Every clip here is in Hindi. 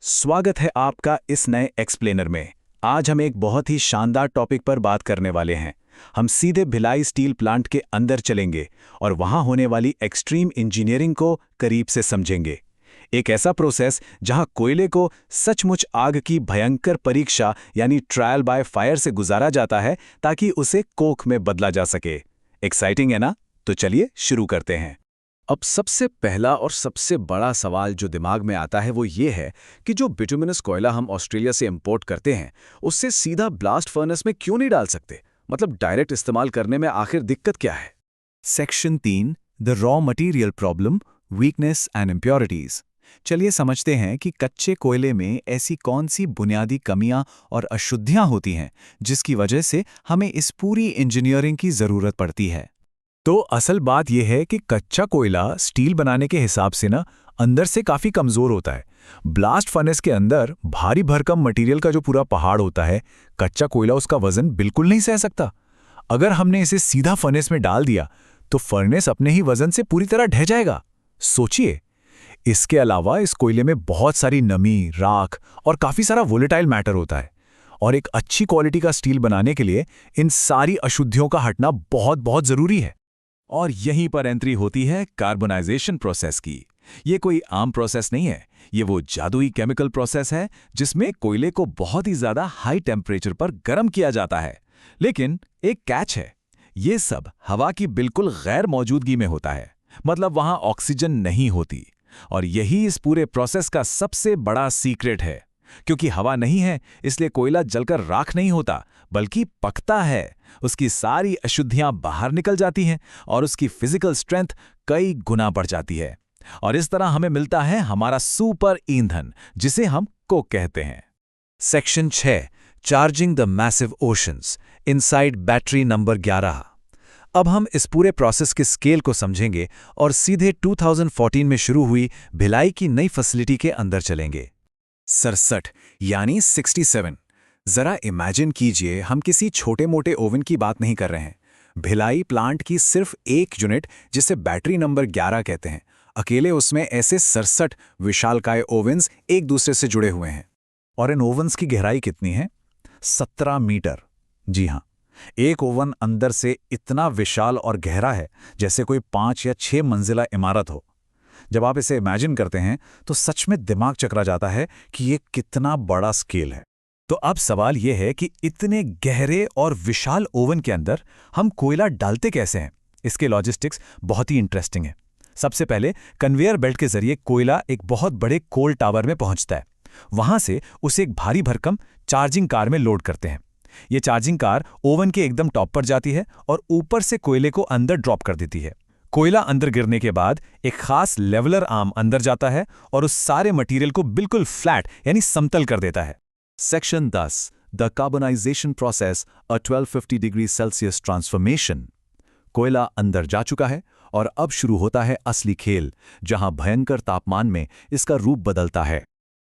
स्वागत है आपका इस नए एक्सप्लेनर में। आज हम एक बहुत ही शानदार टॉपिक पर बात करने वाले हैं। हम सीधे भिलाई स्टील प्लांट के अंदर चलेंगे और वहां होने वाली एक्सट्रीम इंजीनियरिंग को करीब से समझेंगे। एक ऐसा प्रोसेस जहां कोयले को सचमुच आग की भयंकर परीक्षा यानी ट्रायल बाय फायर से गुजारा जाता है ताकि उसे कोक में बदला जा सके। एक्साइटिंग है ना? तो चलिए शुरू करते हैं। अब सबसे पहला और सबसे बड़ा सवाल जो दिमाग में आता है वो ये है कि जो बिटुमिनस कोयला हम ऑस्ट्रेलिया से इंपोर्ट करते हैं उससे सीधा ब्लास्ट फर्नेस में क्यों नहीं डाल सकते? मतलब डायरेक्ट इस्तेमाल करने में आखिर दिक्कत क्या है? Section 3 the raw material problem, weakness and impurities. चलिए समझते हैं कि कच्चे कोयले में ऐसी कौन सी बुनियादी कमियां और अशुद्धियां होती हैं जिसकी वजह से हमें इस पूरी इंजीनियरिंग की जरूरत पड़ती है। तो असल बात यह है कि कच्चा कोयला स्टील बनाने के हिसाब से ना अंदर से काफी कमजोर होता है। ब्लास्ट फर्नेस के अंदर भारी भरकम मटेरियल का जो पूरा पहाड़ होता है, कच्चा कोयला उसका वजन बिल्कुल नहीं सह सकता। अगर हमने इसे सीधा फर्नेस में डाल दिया तो फर्नेस अपने ही वजन से पूरी तरह ढह जाएगा। सोचिए, इसके अलावा इस कोयले में बहुत सारी नमी, राख और काफी सारा वोलेटाइल मैटर होता है और एक अच्छी क्वालिटी का स्टील बनाने के लिए इन सारी अशुद्धियों का हटना बहुत बहुत जरूरी है। और यहीं पर एंट्री होती है कार्बोनाइजेशन प्रोसेस की। ये कोई आम प्रोसेस नहीं है, ये वो जादुई केमिकल प्रोसेस है जिसमें कोयले को बहुत ही ज्यादा हाई टेम्परेचर पर गर्म किया जाता है। लेकिन एक कैच है, ये सब हवा की बिल्कुल गैर मौजूदगी में होता है, मतलब वहां ऑक्सीजन नहीं होती। और यही इस पूरे प्रोसेस का सबसे बड़ा सीक्रेट है। क्योंकि हवा नहीं है इसलिए कोयला जलकर राख नहीं होता बल्कि पकता है। उसकी सारी अशुद्धियां बाहर निकल जाती हैं और उसकी फिजिकल स्ट्रेंथ कई गुना बढ़ जाती है। और इस तरह हमें मिलता है हमारा सुपर ईंधन जिसे हम कोक कहते हैं। Section 6 charging the massive oceans inside battery number 11। अब हम इस पूरे प्रोसेस के स्केल को समझेंगे और सीधे 2014 में शुरू हुई भिलाई की नई फैसिलिटी के अंदर चलेंगे। 67 यानी 67। जरा इमेजिन कीजिए, हम किसी छोटे मोटे ओवन की बात नहीं कर रहे हैं। भिलाई प्लांट की सिर्फ एक यूनिट जिसे बैटरी नंबर 11 कहते हैं, अकेले उसमें ऐसे 67 विशालकाय ओवन्स एक दूसरे से जुड़े हुए हैं। और इन ओवन्स की गहराई कितनी है? 17 मीटर। जी हाँ, एक ओवन अंदर से इतना विशाल और गहरा है जैसे कोई 5 या 6 मंजिला इमारत हो। जब आप इसे इमेजिन करते हैं तो सच में दिमाग चकरा जाता है कि ये कितना बड़ा स्केल है। तो अब सवाल यह है कि इतने गहरे और विशाल ओवन के अंदर हम कोयला डालते कैसे हैं? इसके लॉजिस्टिक्स बहुत ही इंटरेस्टिंग है। सबसे पहले कन्वेयर बेल्ट के जरिए कोयला एक बहुत बड़े कोल टावर में पहुंचता है। वहां से उसे एक भारी भरकम चार्जिंग कार में लोड करते हैं। ये चार्जिंग कार ओवन के एकदम टॉप पर जाती है और ऊपर से कोयले को अंदर ड्रॉप कर देती है। कोयला अंदर गिरने के बाद एक खास लेवलर आर्म अंदर जाता है और उस सारे मटेरियल को बिल्कुल फ्लैट यानी समतल कर देता है। Section 10 the carbonisation process, a 1250 degree Celsius transformation. कोयला अंदर जा चुका है और अब शुरू होता है असली खेल, जहां भयंकर तापमान में इसका रूप बदलता है।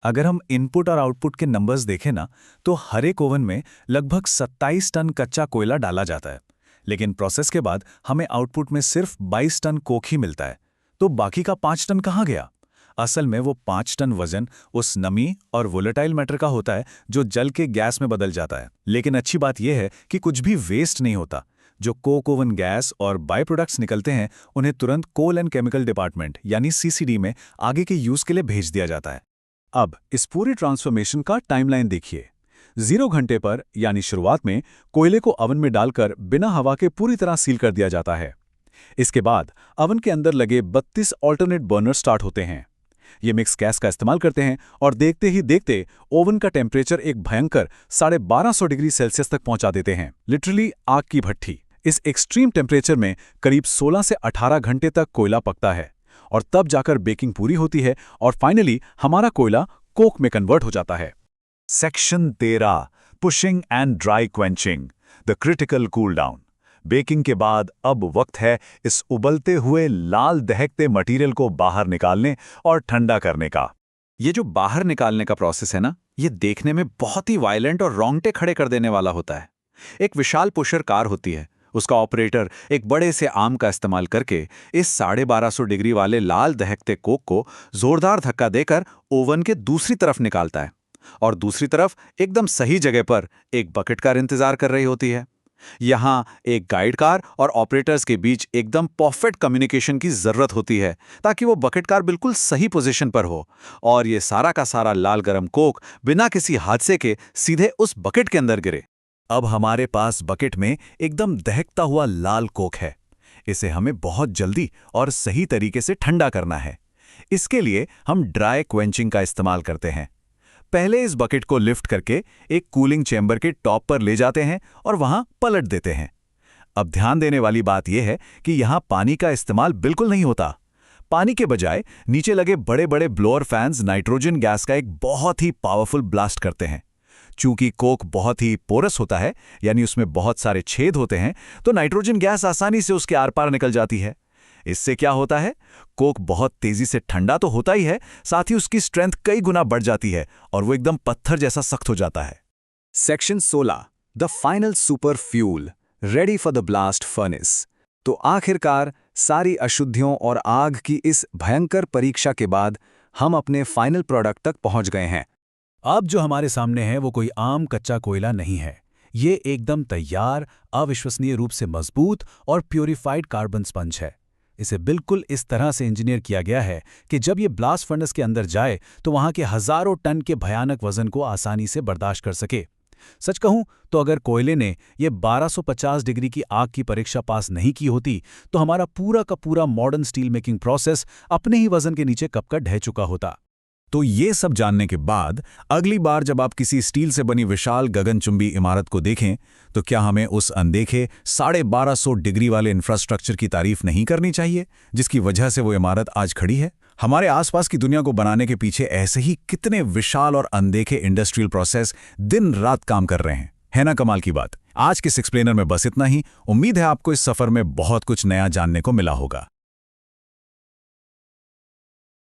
अगर हम इनपुट और आउटपुट के नंबर्स देखें ना, तो हर एक ओवन में लगभग 27 टन कच्चा कोयला डाला जाता है। लेकिन प्रोसेस के बाद हमें आउटपुट में सिर्फ 22 टन कोक ही मिलता है। तो बाकी का 5 टन कहाँ गया? असल में वो 5 टन वजन उस नमी और वोलेटाइल मैटर का होता है जो जल के गैस में बदल जाता है। लेकिन अच्छी बात यह है कि कुछ भी वेस्ट नहीं होता। जो कोक ओवन गैस और बाय प्रोडक्ट्स निकलते हैं उन्हें तुरंत कोल एंड केमिकल डिपार्टमेंट यानी सीसीडी में आगे के यूज के लिए भेज दिया जाता है। अब इस पूरी ट्रांसफॉर्मेशन का टाइमलाइन देखिए। 0 घंटे पर यानी शुरुआत में कोयले को अवन में डालकर बिना हवा के पूरी तरह सील कर दिया जाता है। इसके बाद अवन के अंदर लगे 32 ऑल्टरनेट बर्नर स्टार्ट होते हैं। ये मिक्स गैस का इस्तेमाल करते हैं और देखते ही देखते ओवन का टेम्परेचर एक भयंकर 1250 डिग्री सेल्सियस तक पहुंचा देते हैं। लिटरली आग की भट्ठी। इस एक्सट्रीम टेम्परेचर में करीब 16 से 18 घंटे तक कोयला पकता है और तब जाकर बेकिंग पूरी होती है और फाइनली हमारा कोयला कोक में कन्वर्ट हो जाता है। Section 13 pushing and dry quenching, the critical cool down. Baking के बाद अब वक्त है इस उबलते हुए लाल दहकते मटेरियल को बाहर निकालने और ठंडा करने का। ये जो बाहर निकालने का प्रोसेस है ना, ये देखने में बहुत ही वायलेंट और रोंगटे खड़े कर देने वाला होता है। एक विशाल पुशर कार होती है, उसका ऑपरेटर एक बड़े से आर्म का इस्तेमाल करके इस 1250 डिग्री वाले लाल दहकते कोक को जोरदार धक्का देकर ओवन के दूसरी तरफ निकालता है और दूसरी तरफ एकदम सही जगह पर एक बकेट कार इंतजार कर रही होती है। यहां एक गाइड कार और ऑपरेटर्स के बीच एकदम परफेक्ट कम्युनिकेशन की जरूरत होती है ताकि वो बकेट कार बिल्कुल सही पोजीशन पर हो और ये सारा का सारा लाल गरम कोक बिना किसी हादसे के सीधे उस बकेट के अंदर गिरे। अब हमारे पास बकेट में एकदम दहकता हुआ लाल कोक है। इसे हमें बहुत जल्दी और सही तरीके से ठंडा करना है। इसके लिए हम ड्राई क्वेंचिंग का इस्तेमाल करते हैं। पहले इस बकेट को लिफ्ट करके एक कूलिंग चैम्बर के टॉप पर ले जाते हैं और वहां पलट देते हैं। अब ध्यान देने वाली बात यह है कि यहां पानी का इस्तेमाल बिल्कुल नहीं होता। पानी के बजाय नीचे लगे बड़े बड़े ब्लोअर फैंस नाइट्रोजन गैस का एक बहुत ही पावरफुल ब्लास्ट करते हैं। चूंकि कोक बहुत ही पोरस होता है, यानी उसमें बहुत सारे छेद होते हैं, तो नाइट्रोजन गैस आसानी से उसके आर पार निकल जाती है। इससे क्या होता है, कोक बहुत तेजी से ठंडा तो होता ही है, साथ ही उसकी स्ट्रेंथ कई गुना बढ़ जाती है और वो एकदम पत्थर जैसा सख्त हो जाता है। Section 16, the final super fuel ready for the blast furnace. तो आखिरकार सारी अशुद्धियों और आग की इस भयंकर परीक्षा के बाद हम अपने फाइनल प्रोडक्ट तक पहुंच गए हैं। अब जो हमारे सामने है वो कोई आम कच्चा कोयला नहीं है। ये एकदम तैयार, अविश्वसनीय रूप से मजबूत और प्यूरिफाइड कार्बन स्पंज है। इसे बिल्कुल इस तरह से इंजीनियर किया गया है कि जब ये ब्लास्ट फर्नेस के अंदर जाए तो वहां के हजारों टन के भयानक वजन को आसानी से बर्दाश्त कर सके। सच कहूं तो अगर कोयले ने ये 1250 डिग्री की आग की परीक्षा पास नहीं की होती तो हमारा पूरा का पूरा मॉडर्न स्टील मेकिंग प्रोसेस अपने ही वजन के नीचे कब का ढह चुका होता। तो ये सब जानने के बाद अगली बार जब आप किसी स्टील से बनी विशाल गगनचुंबी इमारत को देखें तो क्या हमें उस अनदेखे 1250 डिग्री वाले इंफ्रास्ट्रक्चर की तारीफ नहीं करनी चाहिए जिसकी वजह से वो इमारत आज खड़ी है? हमारे आसपास की दुनिया को बनाने के पीछे ऐसे ही कितने विशाल और अनदेखे इंडस्ट्रियल प्रोसेस दिन रात काम कर रहे हैं, है ना कमाल की बात। आज के एक्सप्लेनर में बस इतना ही। उम्मीद है आपको इस सफर में बहुत कुछ नया जानने को मिला होगा।